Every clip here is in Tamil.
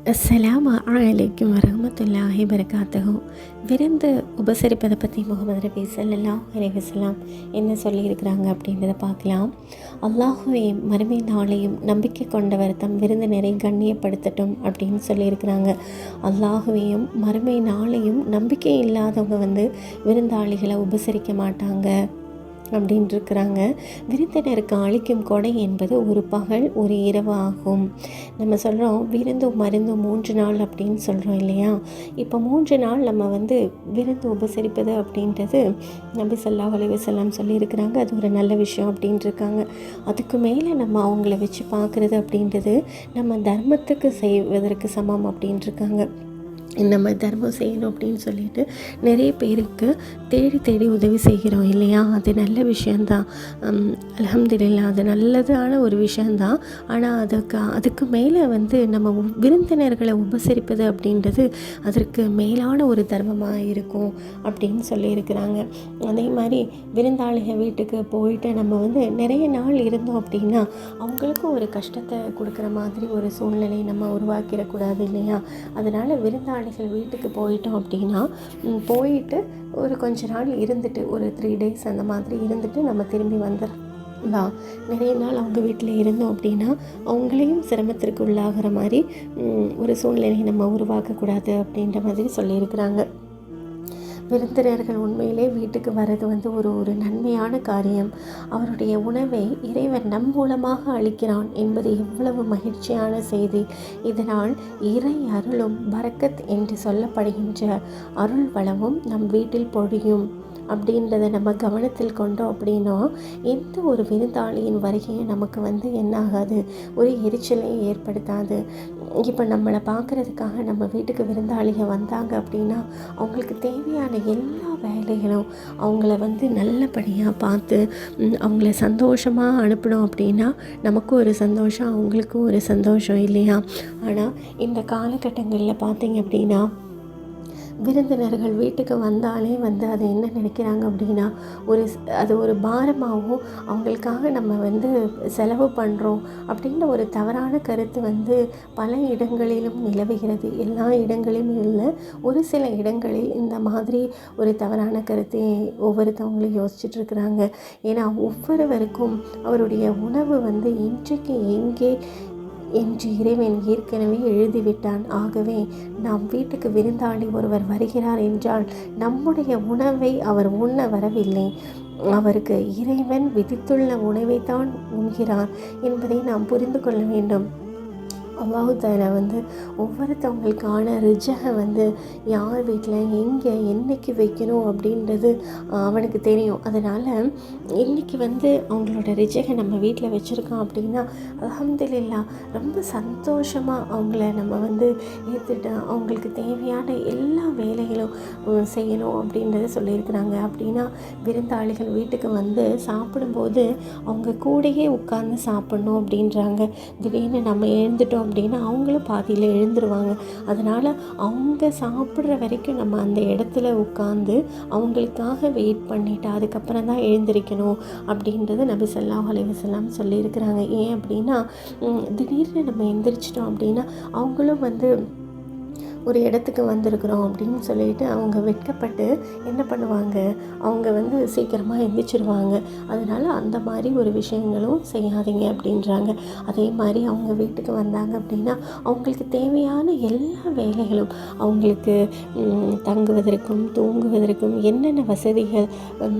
அஸ்ஸலாமு அலைக்கும் வரஹ்மத்துல்லாஹி வபரகாத்துஹு. விருந்து உபசரிப்பதை பற்றி முகமது நபி ஸல்லல்லாஹு அலைஹி வஸல்லம் என்ன சொல்லியிருக்கிறாங்க அப்படின்றத பார்க்கலாம். அல்லாஹுவையும் மறுமை நாளையும் நம்பிக்கை கொண்டவர் தம் விருந்தினரை கண்ணியப்படுத்தட்டும் அப்படின்னு சொல்லியிருக்கிறாங்க. அல்லாஹுவையும் மறுமை நாளையும் நம்பிக்கை இல்லாதவங்க விருந்தாளிகளை உபசரிக்க மாட்டாங்க அப்படின்ட்டுருக்குறாங்க. விருந்தினருக்கு அளிக்கும் கொடை என்பது ஒரு பகல் ஒரு இரவு ஆகும். நம்ம சொல்கிறோம் விருந்தும் மருந்தும் 3 நாள் அப்படின்னு சொல்கிறோம் இல்லையா? இப்போ 3 நாள் நம்ம விருந்து உபசரிப்பது அப்படின்றது நபி ஸல்லல்லாஹு அலைஹி வஸல்லம் சொல்லியிருக்கிறாங்க. அது ஒரு நல்ல விஷயம் அப்படின்ட்டுருக்காங்க. அதுக்கு மேலே நம்ம அவங்கள வச்சு பார்க்குறது அப்படின்றது நம்ம தர்மத்துக்கு செய்வதற்கு சமம் அப்படின்ட்டுருக்காங்க. நம்ம தர்மம் செய்யணும் அப்படின்னு சொல்லிட்டு நிறைய பேருக்கு தேடி உதவி செய்கிறோம் இல்லையா? அது நல்ல விஷயந்தான். அல்ஹம்துலில்லாஹ், அது நல்லதான ஒரு விஷயந்தான். ஆனால் அதுக்கு மேலே நம்ம விருந்தினர்களை உபசரிப்பது அப்படின்றது அதற்கு மேலான ஒரு தர்மமாக இருக்கும் அப்படின்னு சொல்லியிருக்கிறாங்க. அதே மாதிரி விருந்தாளிகள் வீட்டுக்கு போயிட்டு நம்ம நிறைய நாள் இருந்தோம் அப்படின்னா அவங்களுக்கும் ஒரு கஷ்டத்தை கொடுக்குற மாதிரி ஒரு சூழ்நிலை நம்ம உருவாக்கிடக்கூடாது இல்லையா? அதனால் விருந்தாளிகள் வீட்டுக்கு போயிட்டோம் அப்படின்னா போயிட்டு ஒரு கொஞ்ச நாள் இருந்துட்டு ஒரு 3 days அந்த மாதிரி இருந்துட்டு நம்ம திரும்பி வந்துடலாம். நிறைய நாள் அவங்க வீட்டில் இருந்தோம் அப்படின்னா அவங்களையும் சிரமத்திற்கு உள்ளாகிற மாதிரி ஒரு சூழ்நிலையை நம்ம உருவாக்கக்கூடாது அப்படின்ற மாதிரி சொல்லியிருக்கிறாங்க. விருந்தினர்கள் உண்மையிலே வீட்டுக்கு வர்றது ஒரு நன்மையான காரியம். அவருடைய உணவை இறைவன் நம் மூலமாக அளிக்கிறான் என்பது எவ்வளவு மகிழ்ச்சியான செய்தி. இதனால் இறை அருளும் பரக்கத் என்று சொல்லப்படுகின்ற அருள் வளமும் நம் வீட்டில் பொழியும் அப்படின்றத நம்ம கவனத்தில் கொண்டோம் அப்படின்னா எந்த ஒரு விருந்தாளியின் வருகையை நமக்கு என்ன ஆகாது, ஒரு எரிச்சலை ஏற்படுத்தாது. இப்போ நம்மளை பார்க்குறதுக்காக நம்ம வீட்டுக்கு விருந்தாளிகள் வந்தாங்க அப்படின்னா அவங்களுக்கு தேவையான எல்லா வேலைகளும் அவங்கள நல்லபடியாக பார்த்து அவங்கள சந்தோஷமாக அனுப்பணும் அப்படின்னா நமக்கும் ஒரு சந்தோஷம், அவங்களுக்கும் ஒரு சந்தோஷம் இல்லையா? ஆனால் இந்த காலகட்டங்களில் பார்த்தீங்க அப்படின்னா விருந்தினர்கள் வீட்டுக்கு வந்தாலே அதை என்ன நினைக்கிறாங்க அப்படின்னா அது ஒரு பாரமாகவும் அவங்களுக்காக நம்ம செலவு பண்ணுறோம் அப்படின்ற ஒரு தவறான கருத்து பல இடங்களிலும் நிலவுகிறது. எல்லா இடங்களிலும் இல்லை, ஒரு சில இடங்களில் இந்த மாதிரி ஒரு தவறான கருத்தை ஒவ்வொருத்தவங்களும் யோசிச்சுட்ருக்குறாங்க. ஏன்னா ஒவ்வொருவருக்கும் அவருடைய உணவு இன்றைக்கு எங்கே என்று இறைவன் ஏற்கனவே எழுதிவிட்டான். ஆகவே நாம் வீட்டுக்கு விருந்தாளி ஒருவர் வருகிறார் என்றால் நம்முடைய உணவை அவர் உண்ண வரவில்லை, அவருக்கு இறைவன் விதித்துள்ள உணவைத்தான் உண்கிறார் என்பதை நாம் புரிந்து கொள்ள வேண்டும். அல்லாஹ் தஆலா ஒவ்வொருத்தவங்களுக்கான ரிஜகை யார் வீட்டில் எங்கே என்றைக்கு வைக்கணும் அப்படின்றது அவனுக்கு தெரியும். அதனால் இன்றைக்கி அவங்களோட ரிஜகை நம்ம வீட்டில் வச்சுருக்கோம் அப்படின்னா அல்ஹம்துலில்லாஹ் ரொம்ப சந்தோஷமாக அவங்கள நம்ம ஏற்றுட்டு அவங்களுக்கு தேவையான எல்லா வேலைகளும் செய்யணும் அப்படின்றத சொல்லியிருக்கிறாங்க. அப்படின்னா விருந்தாளிகள் வீட்டுக்கு சாப்பிடும்போது அவங்க கூடயே உட்கார்ந்து சாப்பிட்ணும் அப்படின்றாங்க. திடீர்னு நம்ம எழுந்துட்டோம் அப்படின்னா அவங்களும் பாதியில் எழுந்துருவாங்க. அதனால் அவங்க சாப்பிட்ற வரைக்கும் நம்ம அந்த இடத்துல உட்காந்து அவங்களுக்காக வெயிட் பண்ணிவிட்டு அதுக்கப்புறம் தான் எழுந்திருக்கணும் அப்படின்றது நபி ஸல்லல்லாஹு அலைஹி வஸல்லம் சொல்லியிருக்கிறாங்க. ஏன் அப்படின்னா திடீர்னு நம்ம எழுந்திரிச்சிட்டோம் அப்படின்னா அவங்களும் ஒரு இடத்துக்கு வந்திருக்கிறோம் அப்படின்னு சொல்லிட்டு அவங்க வெட்கப்பட்டு என்ன பண்ணுவாங்க, அவங்க சீக்கிரமாக எழுந்திரிச்சிருவாங்க. அதனால் அந்த மாதிரி ஒரு விஷயங்களும் செய்யாதீங்க அப்படின்றாங்க. அதே மாதிரி அவங்க வீட்டுக்கு வந்தாங்க அப்படின்னா அவங்களுக்கு தேவையான எல்லா வேலைகளும் அவங்களுக்கு தங்குவதற்கும் தூங்குவதற்கும் என்னென்ன வசதிகள்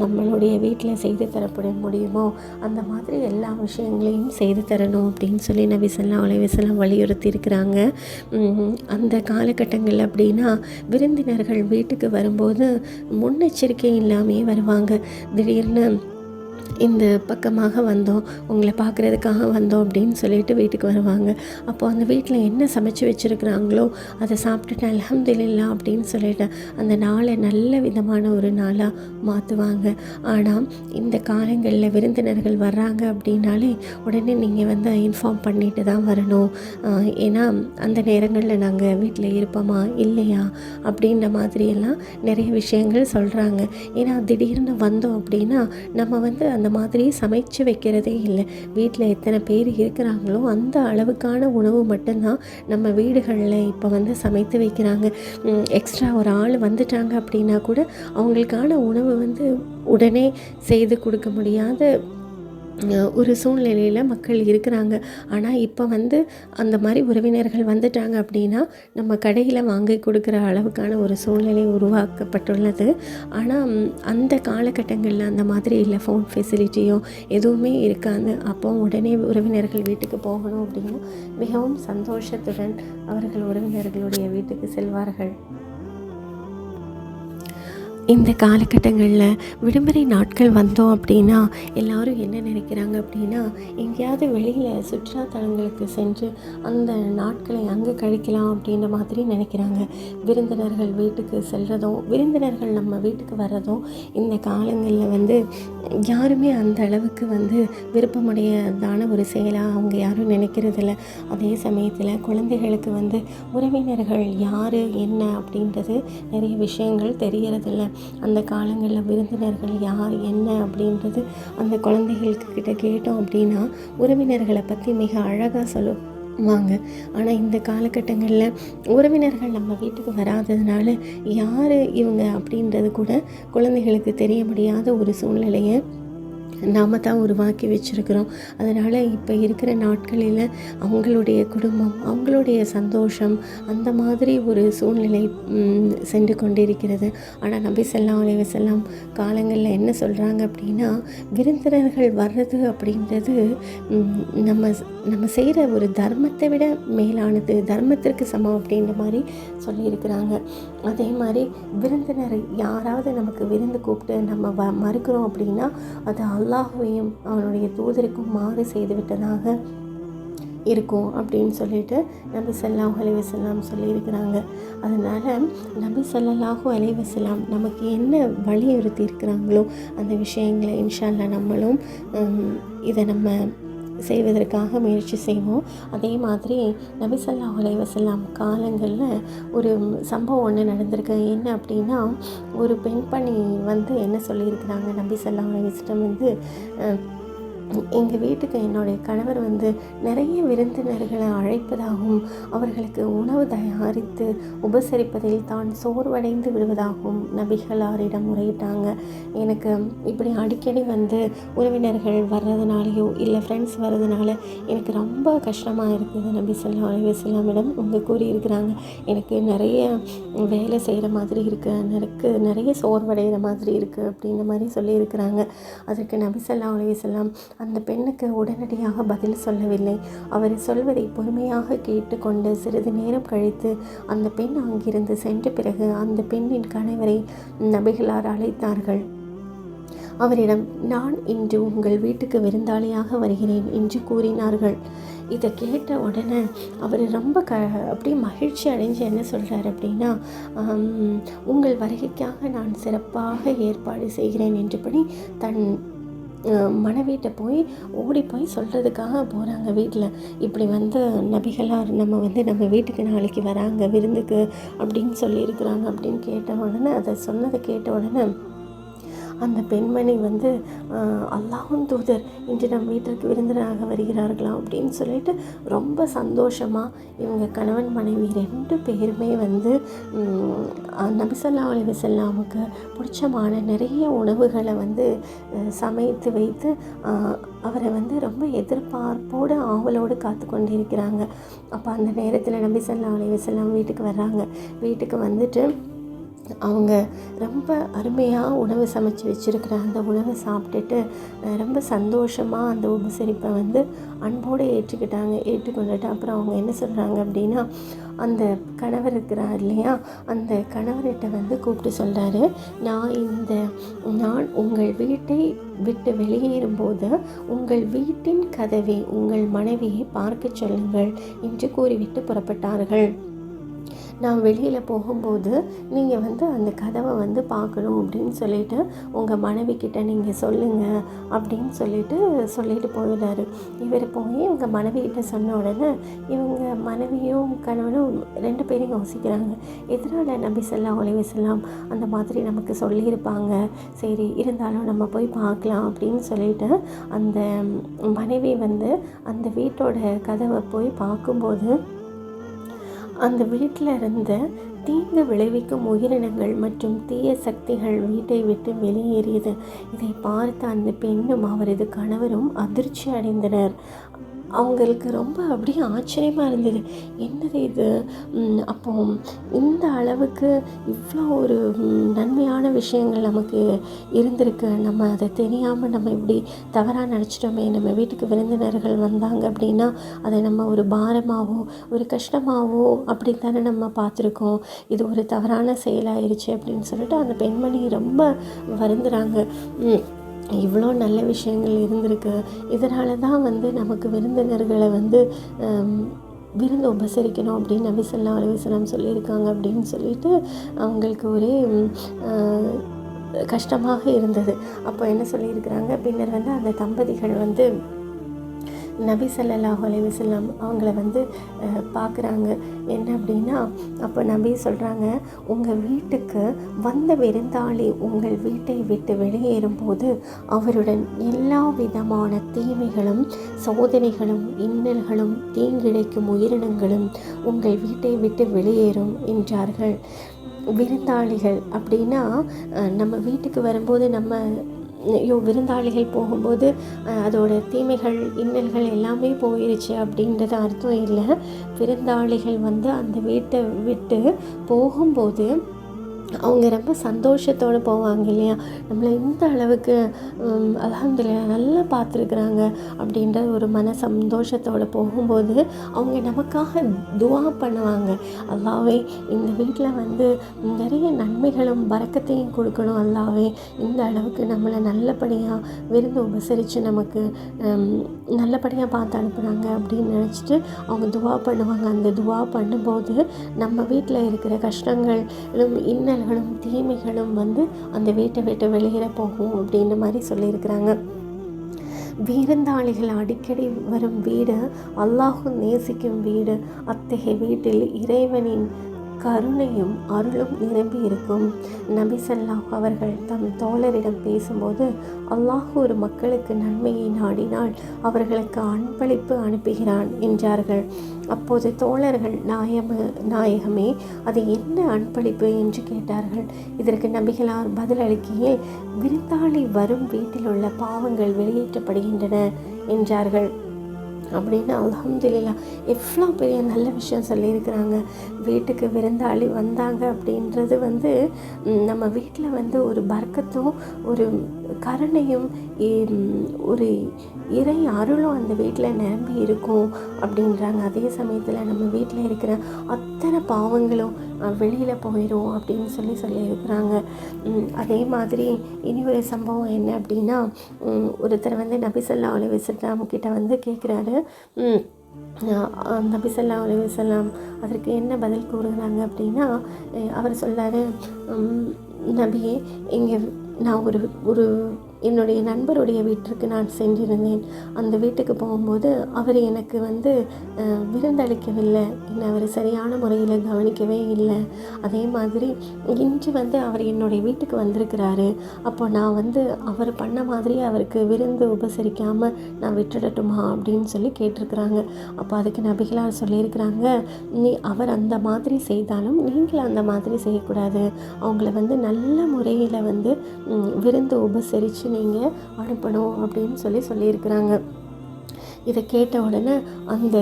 நம்மளுடைய வீட்டில் செய்து தரப்பட முடியுமோ அந்த மாதிரி எல்லா விஷயங்களையும் செய்து தரணும் அப்படின்னு சொல்லி நபி ஸல்லல்லாஹு அலைஹி வஸல்லம் வலியுறுத்தி இருக்கிறாங்க. அந்த காலகட்டங்கள் அப்படின்னா விருந்தினர்கள் வீட்டுக்கு வரும்போது முன்னெச்சரிக்கை இல்லாமையே வருவாங்க. திடீர்னு இந்த பக்கமாக வந்தோம், உங்களை பார்க்குறதுக்காக வந்தோம் அப்படின்னு சொல்லிட்டு வீட்டுக்கு வருவாங்க. அப்போது அந்த வீட்டில் என்ன சமைச்சு வச்சுருக்குறாங்களோ அதை சாப்பிட்டுட்டு அல்ஹம்துலில்லாஹ் அப்படின்னு சொல்லிட்டு அந்த நாளை நல்ல விதமான ஒரு நாளாக மாற்றுவாங்க. ஆனால் இந்த காலங்களில் விருந்தினர்கள் வர்றாங்க அப்படின்னாலே உடனே நீங்கள் இன்ஃபார்ம் பண்ணிட்டு தான் வரணும். ஏன்னா அந்த நேரங்களில் நாங்கள் வீட்டில் இருப்போமா இல்லையா அப்படின்ற மாதிரியெல்லாம் நிறைய விஷயங்கள் சொல்கிறாங்க. ஏன்னா திடீர்னு வந்தோம் அப்படின்னா நம்ம அந்த மாதிரி சமைச்சு வைக்கிறதே இல்லை. வீட்டில் எத்தனை பேர் இருக்கிறாங்களோ அந்த அளவுக்கான உணவு மட்டும்தான் நம்ம வீடுகளில் இப்போ வந்து சமைத்து வைக்கிறாங்க. எக்ஸ்ட்ரா ஒரு ஆள் வந்துட்டாங்க அப்படின்னா கூட அவங்களுக்கான உணவு வந்து உடனே செய்து கொடுக்க முடியாத ஒரு சூழ்நிலையில் மக்கள் இருக்கிறாங்க. ஆனால் இப்போ வந்து அந்த மாதிரி உறவினர்கள் வந்துட்டாங்க அப்படின்னா நம்ம கடையில் வாங்கி கொடுக்குற அளவுக்கான ஒரு சூழ்நிலை உருவாக்கப்பட்டுள்ளது. ஆனால் அந்த காலகட்டங்களில் அந்த மாதிரி இல்லை, ஃபோன் ஃபெசிலிட்டியோ எதுவுமே இருக்காது. அப்போ உடனே உறவினர்கள் வீட்டுக்கு போகணும் அப்படின்னா மிகவும் சந்தோஷத்துடன் அவர்கள் உறவினர்களுடைய வீட்டுக்கு செல்வார்கள். இந்த காலகட்டங்களில் விடுமுறை நாட்கள் வந்தோம் அப்படின்னா எல்லோரும் என்ன நினைக்கிறாங்க அப்படின்னா, எங்கேயாவது வெளியில் சுற்றுலா தலங்களுக்கு சென்று அந்த நாட்களை அங்கே கழிக்கலாம் அப்படின்ற மாதிரி நினைக்கிறாங்க. விருந்தினர்கள் வீட்டுக்கு செல்கிறதும் விருந்தினர்கள் நம்ம வீட்டுக்கு வர்றதும் இந்த காலங்களில் வந்து யாருமே அந்த அளவுக்கு வந்து விருப்பமுடையதான ஒரு செயலாக அவங்க யாரும் நினைக்கிறதில்ல. அதே சமயத்தில் குழந்தைகளுக்கு வந்து உறவினர்கள் யார் என்ன அப்படின்றது நிறைய விஷயங்கள் தெரியறதில்ல. அந்த காலங்களில் விருந்தினர்கள் யார் என்ன அப்படின்றது அந்த குழந்தைகளுக்கிட்ட கேட்டோம் அப்படின்னா உறவினர்களை பற்றி மிக அழகாக சொல்லுவாங்க. ஆனால் இந்த காலகட்டங்களில் உறவினர்கள் நம்ம வீட்டுக்கு வராததுனால யார் இவங்க அப்படின்றது கூட குழந்தைகளுக்கு தெரிய முடியாத ஒரு சூழ்நிலையை நாம் தான் உருவாக்கி வச்சுருக்கிறோம். அதனால் இப்போ இருக்கிற நாட்களில் அவங்களுடைய குடும்பம், அவங்களுடைய சந்தோஷம் அந்த மாதிரி ஒரு சூழ்நிலை சென்று கொண்டிருக்கிறது. ஆனால் நபி ஸல்லல்லாஹு அலைஹி வஸல்லம் காலங்களில் என்ன சொல்கிறாங்க அப்படின்னா, விருந்தினர்கள் வர்றது அப்படின்றது நம்ம செய்கிற ஒரு தர்மத்தை விட மேலானது, தர்மத்திற்கு சமம் அப்படின்ற மாதிரி சொல்லியிருக்கிறாங்க. அதே மாதிரி விருந்தினர் யாராவது நமக்கு விருந்து கூப்பிட்டு நம்ம மறுக்கிறோம் அப்படின்னா அது அல்லாஹ்வையும் அவனுடைய தூதருக்கும் மாறு செய்து விட்டதாக இருக்கும் அப்படின்னு சொல்லிட்டு நபி ஸல்லல்லாஹு அலைஹி வஸல்லம் சொல்லியிருக்கிறாங்க. அதனால் நபி ஸல்லல்லாஹு அலைஹி வஸல்லம் நமக்கு என்ன வலியுறுத்தி இருக்கிறாங்களோ அந்த விஷயங்களை இன்ஷா அல்லாஹ் நம்மளும் இதை நம்ம செய்வதற்காக முயற்சி செய்வோம். அதே மாதிரி நபி ஸல்லல்லாஹு அலைஹி வஸல்லம் காலங்களில் ஒரு சம்பவம் ஒன்று நடந்திருக்கு. என்ன அப்படின்னா, ஒரு பெண்மணி வந்து என்ன சொல்லியிருக்கிறாங்க, நபி ஸல்லல்லாஹு அலைஹி வஸல்லம் வந்து எங்கள் வீட்டுக்கு என்னுடைய கணவர் வந்து நிறைய விருந்தினர்களை அழைப்பதாகவும் அவர்களுக்கு உணவு தயாரித்து உபசரிப்பதில் தான் சோர்வடைந்து விடுவதாகவும் நபிகளாரிடம் முறையிட்டாங்க. எனக்கு இப்படி அடிக்கடி வந்து உறவினர்கள் வர்றதுனாலையோ இல்லை ஃப்ரெண்ட்ஸ் வர்றதுனால எனக்கு ரொம்ப கஷ்டமாக இருக்குது. நபி ஸல்லல்லாஹு அலைஹி வஸல்லமிடம் அவங்க கூறியிருக்கிறாங்க, எனக்கு நிறைய வேலை செய்கிற மாதிரி இருக்குது, எனக்கு நிறைய சோர்வடைகிற மாதிரி இருக்குது அப்படின்ற மாதிரி சொல்லியிருக்கிறாங்க. அதற்கு நபி ஸல்லல்லாஹு அலைஹி வஸல்லம் அந்த பெண்ணுக்கு உடனடியாக பதில் சொல்லவில்லை. அவர் சொல்வதை பொறுமையாக கேட்டுக்கொண்டு சிறிது நேரம் கழித்து அந்த பெண் அங்கிருந்து சென்ற பிறகு அந்த பெண்ணின் கணவரை நபிகளார் அழைத்தார்கள். அவரிடம், நான் இன்று உங்கள் வீட்டுக்கு விருந்தாளியாக வருகிறேன் என்று கூறினார்கள். இதை கேட்ட உடனே அவர் ரொம்ப அப்படியே மகிழ்ச்சி அடைஞ்சு என்ன சொல்கிறார் அப்படின்னா, உங்கள் வருகைக்காக நான் சிறப்பாக ஏற்பாடு செய்கிறேன் என்றபடி தன் மனைவிட்ட ஓடி போய் சொல்கிறதுக்காக போகிறாங்க. வீட்டில் இப்படி வந்து நபிகளார் நம்ம வீட்டுக்கு நாளைக்கு வராங்க விருந்துக்கு அப்படின்னு சொல்லியிருக்கிறாங்க அப்படின்னு கேட்ட உடனே, அதை சொன்னதை கேட்ட உடனே அந்த பெண்மணி வந்து அல்லாஹ்வின் தூதர் இன்று நம் வீட்டிற்கு விருந்தினராக வருகிறார்களாம் அப்படின்னு சொல்லிட்டு ரொம்ப சந்தோஷமாக இவங்க கணவன் மனைவி 2 பேருமே வந்து நபி ஸல்லல்லாஹு அலைஹி வஸல்லமுக்கு பிடிச்சமான நிறைய உணவுகளை வந்து சமைத்து வைத்து அவரை வந்து ரொம்ப எதிர்பார்ப்போடு ஆவலோடு காத்து கொண்டிருக்கிறாங்க. அப்போ அந்த நேரத்தில் நபி ஸல்லல்லாஹு அலைஹி வஸல்லம் வீட்டுக்கு வர்றாங்க. வீட்டுக்கு வந்துட்டு அவங்க ரொம்ப அருமையாக உணவு சமைச்சு வச்சுருக்கிற அந்த உணவை சாப்பிட்டுட்டு ரொம்ப சந்தோஷமாக அந்த உபசரிப்பை வந்து அன்போடு ஏற்றுக்கொண்டுட்டு அப்புறம் அவங்க என்ன சொல்கிறாங்க அப்படின்னா, அந்த கணவர் இருக்கிறார் இல்லையா, அந்த கணவர்கிட்ட வந்து கூப்பிட்டு சொல்கிறாரு, நான் உங்கள் வீட்டை விட்டு வெளியேறும்போது உங்கள் வீட்டின் கதவை உங்கள் மனைவியை பார்க்க சொல்லுங்கள் என்று கூறிவிட்டு புறப்பட்டார்கள். நான் வெளியில் போகும்போது நீங்கள் வந்து அந்த கதவை வந்து பார்க்கணும் அப்படின்னு சொல்லிட்டு உங்கள் மனைவிக்கிட்ட நீங்கள் சொல்லுங்கள் அப்படின்னு சொல்லிட்டு போயிடாரு. இவர் போய் இவங்க மனைவிக்கிட்ட சொன்ன உடனே இவங்க மனைவியும் கணவனும் 2 பேரும் யோசிக்கிறாங்க, எதனால் நபி ஸல்லல்லாஹு அலைஹி வஸல்லம் அந்த மாதிரி நமக்கு சொல்லியிருப்பாங்க, சரி இருந்தாலும் நம்ம போய் பார்க்கலாம் அப்படின்னு சொல்லிட்டு அந்த மனைவி வந்து அந்த வீட்டோட கதவை போய் பார்க்கும்போது அந்த வீட்டில் இருந்த தீங்கு விளைவிக்கும் உயிரினங்கள் மற்றும் தீய சக்திகள் வீட்டை விட்டு வெளியேறியது. இதை பார்த்த அந்த பெண்ணும் அவரது கணவரும் அதிர்ச்சி அடைந்தனர். அவங்களுக்கு ரொம்ப அப்படியே ஆச்சரியமாக இருந்தது, என்னது இது, அப்போ இந்த அளவுக்கு இவ்வளோ ஒரு நன்மையான விஷயங்கள் நமக்கு இருந்திருக்கு, நம்ம அதை தெரியாமல் நம்ம இப்படி தவறாக நினச்சிட்டோமே, நம்ம வீட்டுக்கு விருந்தினர்கள் வந்தாங்க அப்படின்னா அதை நம்ம ஒரு பாரமாகவோ ஒரு கஷ்டமாகவோ அப்படி தானே நம்ம பார்த்துருக்கோம், இது ஒரு தவறான செயலாயிருச்சு அப்படின்னு சொல்லிட்டு அந்த பெண்மணி ரொம்ப வருந்துறாங்க. இவ்வளோ நல்ல விஷயங்கள் இருந்திருக்கு, இதனால தான் வந்து நமக்கு விருந்தினர்களை வந்து விருந்து உபசரிக்கணும் அப்படின்னு நபி ஸல்லல்லாஹு அலைஹி வஸல்லம் சொல்லியிருக்காங்க அப்படின்னு சொல்லிட்டு அவங்களுக்கு ஒரே கஷ்டமாக இருந்தது. அப்போ என்ன சொல்லியிருக்கிறாங்க, பின்னர் வந்து அந்த தம்பதிகள் வந்து நபி ஸல்லல்லாஹு அலைஹி வஸல்லம் அவங்கள வந்து பார்க்குறாங்க. என்ன அப்படின்னா, அப்போ நபி சொல்கிறாங்க, உங்கள் வீட்டுக்கு வந்த விருந்தாளி உங்கள் வீட்டை விட்டு வெளியேறும்போது அவருடன் எல்லா விதமான தீமைகளும் சோதனைகளும் இன்னல்களும் தீங்கிழைக்கும் உயிரினங்களும் உங்கள் வீட்டை விட்டு வெளியேறும் என்றார்கள். விருந்தாளிகள் அப்படின்னா நம்ம வீட்டுக்கு வரும்போது நம்ம விருந்தாளிகள் போகும்போது அதோட தீமைகள் இன்னல்கள் எல்லாமே போயிடுச்சு அப்படின்றது அர்த்தம் இல்லை. விருந்தாளிகள் வந்து அந்த வீட்டை விட்டு போகும்போது அவங்க ரொம்ப சந்தோஷத்தோடு போவாங்க இல்லையா, நம்மளை இந்த அளவுக்கு அல்ஹம்துலில்லாஹ் நல்லா பார்த்துருக்குறாங்க அப்படின்ற ஒரு மன சந்தோஷத்தோடு போகும்போது அவங்க நமக்காக துஆ பண்ணுவாங்க, அல்லாஹ்வே இந்த வீட்டில் வந்து நிறைய நன்மைகளும் பரக்கத்தையும் கொடுக்கணும், அல்லாஹ்வே இந்த அளவுக்கு நம்மளை நல்லபடியாக விருந்து உபசரித்து நமக்கு நல்லபடியாக பார்த்து அனுப்புகிறாங்க அப்படின்னு நினச்சிட்டு அவங்க துஆ பண்ணுவாங்க. அந்த துஆ பண்ணும்போது நம்ம வீட்டில் இருக்கிற கஷ்டங்கள் இன்னும் தீமைகளும் வந்து அந்த வீட்டை விட்டு வெளியேற போகும் அப்படின்ற மாதிரி சொல்லியிருக்கிறாங்க. விருந்தாளிகள் அடிக்கடி வரும் வீடு அல்லாஹ் நேசிக்கும் வீடு. அத்தகைய வீட்டில் இறைவனின் கருணையும் அருளும் நிரம்பி இருக்கும். நபி ஸல்லல்லாஹு அவர்கள் தம் தோழரிடம் பேசும்போது, அல்லாஹ் ஒரு மக்களுக்கு நன்மையை நாடினால் அவர்களுக்கு அன்பளிப்பு அனுப்புகிறான் என்றார்கள். அப்போது தோழர்கள் நாயகமே அது என்ன அன்பளிப்பு என்று கேட்டார்கள். இதற்கு நபிகளார் பதிலளிக்கையில், விருந்தாளி வரும் வீட்டில் உள்ள பாவங்கள் வெளியேற்றப்படுகின்றன என்றார்கள். அப்படின்னு அல்ஹம்துலில்லாஹ் எவ்வளோ பெரிய நல்ல விஷயம் சொல்லியிருக்கிறாங்க. வீட்டுக்கு விருந்தாளி வந்தாங்க அப்படின்றது வந்து நம்ம வீட்டில் வந்து ஒரு பர்க்கத்தும் ஒரு கருணையும் ஒரு இறை அருளும் அந்த வீட்டில் நிரம்பி இருக்கும் அப்படின்றாங்க. அதே சமயத்தில் நம்ம வீட்டில் இருக்கிற அத்தனை பாவங்களும் வெளியில் போயிடும் அப்படின்னு சொல்லியிருக்கிறாங்க. அதே மாதிரி இனி ஒரு சம்பவம் என்ன அப்படின்னா, ஒருத்தர் வந்து நபி ஸல்லல்லாஹு அலைஹி வஸல்லம் கிட்ட வந்து கேட்குறாரு. நபி ஸல்லல்லாஹு அலைஹி வஸல்லம் அதற்கு என்ன பதில் கூறுகிறாங்க அப்படின்னா, அவர் சொல்கிறாரு, நபியே இங்கே நான் ஒரு என்னுடைய நண்பருடைய வீட்டிற்கு நான் சென்றிருந்தேன். அந்த வீட்டுக்கு போகும்போது அவர் எனக்கு வந்து விருந்தளிக்கவில்லை, என்னை அவர் சரியான முறையில் கவனிக்கவே இல்லை. அதே மாதிரி இன்று வந்து அவர் என்னுடைய வீட்டுக்கு வந்திருக்கிறாரு, அப்போ நான் வந்து அவர் பண்ண மாதிரி அவருக்கு விருந்து உபசரிக்காமல் நான் விட்டுடட்டுமா அப்படின்னு சொல்லி கேட்டிருக்கிறாங்க. அப்போ அதுக்கு நபிகளார் சொல்லியிருக்கிறாங்க, அவர் அந்த மாதிரி செய்தாலும் நீங்கள் அந்த மாதிரி செய்யக்கூடாது, அவங்கள வந்து நல்ல முறையில் வந்து விருந்து உபசரித்து நீங்கள் அனுப்பணும் அப்படின்னு சொல்லியிருக்கிறாங்க. இதை கேட்ட உடனே அந்த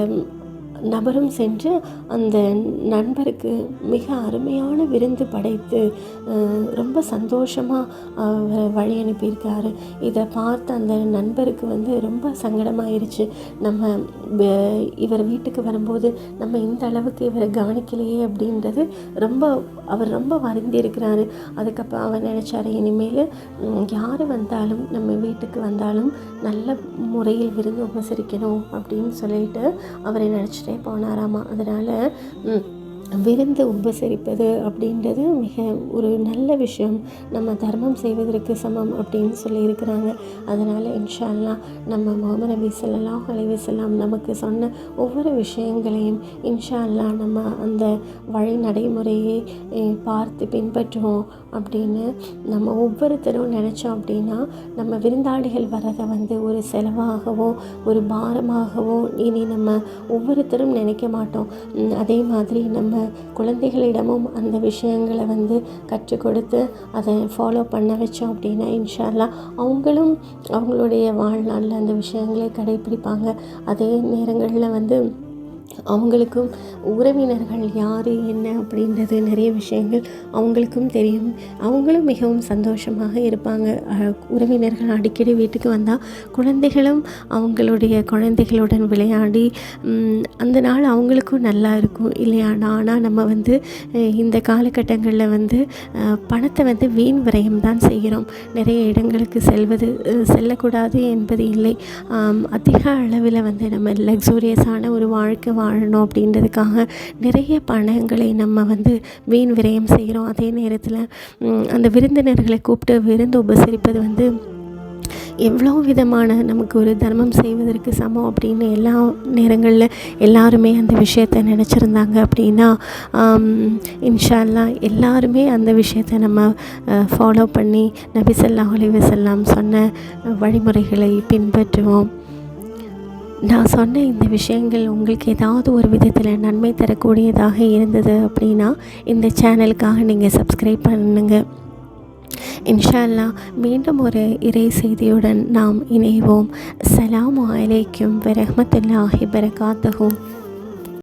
நபரும் சென்று அந்த நண்பருக்கு மிக அருமையான விருந்து படைத்து ரொம்ப சந்தோஷமாக வழி அனுப்பியிருக்காரு. இதை பார்த்து அந்த நண்பருக்கு வந்து ரொம்ப சங்கடமாயிருச்சு. நம்ம இவர் வீட்டுக்கு வரும்போது நம்ம இந்த அளவுக்கு இவரை கவனிக்கலையே அப்படின்றது அவர் ரொம்ப வருந்தி இருக்கிறாரு. அதுக்கப்புறம் அவர் நினச்சாரு, இனிமேல் யார் வந்தாலும் நம்ம வீட்டுக்கு வந்தாலும் நல்ல முறையில் விருந்து உபசரிக்கணும் அப்படின்னு சொல்லிட்டு அவரை நினச்சிட்டே போனாராமா. அதனால் விருந்து உபசரிப்பது அப்படின்றது மிக ஒரு நல்ல விஷயம். நம்ம தர்மம் செய்வதற்கு சமம் அப்படின்னு சொல்லியிருக்கிறாங்க. அதனால் இன்ஷா அல்லாஹ் நம்ம முஹம்மது நபி ஸல்லல்லாஹு அலைஹி வஸல்லம் நமக்கு சொன்ன ஒவ்வொரு விஷயங்களையும் இன்ஷா அல்லாஹ் நம்ம அந்த வழி நடைமுறையை பார்த்து பின்பற்றுவோம் அப்படின்னு நம்ம ஒவ்வொருத்தரும் நினச்சோம் அப்படின்னா நம்ம விருந்தாளிகள் வர்றதை ஒரு செலவாகவோ ஒரு பாரமாகவோ இனி நம்ம ஒவ்வொருத்தரும் நினைக்க மாட்டோம். அதே மாதிரி நம்ம குழந்தைகளிடமும் அந்த விஷயங்களை கற்றுக் கொடுத்து அதை ஃபாலோ பண்ண வச்சோம் அப்படின்னா இன்ஷா அல்லாஹ் அவங்களும் அவங்களுடைய வாழ்நாளில் அந்த விஷயங்களை கடைப்பிடிப்பாங்க. அதே நேரங்களில் அவங்களுக்கும் உறவினர்கள் யார் என்ன அப்படின்றது நிறைய விஷயங்கள் அவங்களுக்கும் தெரியும். அவங்களும் மிகவும் சந்தோஷமாக இருப்பாங்க. உறவினர்கள் அடிக்கடி வீட்டுக்கு வந்தால் குழந்தைகளும் அவங்களுடைய குழந்தைகளுடன் விளையாடி அந்த நாள் அவங்களுக்கும் நல்லா இருக்கும் இல்லையா? ஆனால் நம்ம இந்த காலகட்டங்களில் பணத்தை வீண் விரயம் தான் செய்கிறோம். நிறைய இடங்களுக்கு செல்லக்கூடாது என்பது இல்லை. அதிக அளவில் நம்ம லக்ஸூரியஸான ஒரு வாழ்க்கை வாழணும் அப்படின்றதுக்காக நிறைய பணங்களை நம்ம வீண் விரயம் செய்கிறோம். அதே நேரத்தில் அந்த விருந்தினர்களை கூப்பிட்டு விருந்து உபசரிப்பது எவ்வளோ விதமான நமக்கு ஒரு தர்மம் செய்வதற்கு சமம் அப்படின்னு எல்லா நேரங்களில் எல்லாருமே அந்த விஷயத்தை நினச்சிருந்தாங்க அப்படின்னா இன்ஷா அல்லாஹ் எல்லாருமே அந்த விஷயத்தை நம்ம ஃபாலோ பண்ணி நபி ஸல்லல்லாஹு அலைஹி வஸல்லம் சொன்ன வழிமுறைகளை பின்பற்றுவோம். நான் சொன்ன இந்த விஷயங்கள் உங்களுக்கு ஏதாவது ஒரு விதத்தில் நன்மை தரக்கூடியதாக இருந்தது அப்படின்னா இந்த சேனலுக்காக நீங்கள் சப்ஸ்கிரைப் பண்ணுங்கள். இன்ஷா அல்லாஹ் மீண்டும் ஒரு இறை செய்தியுடன் நாம் இணைவோம். அஸ்ஸலாமு அலைக்கும் வரஹ்மத்துல்லாஹி வபரகாத்துஹு.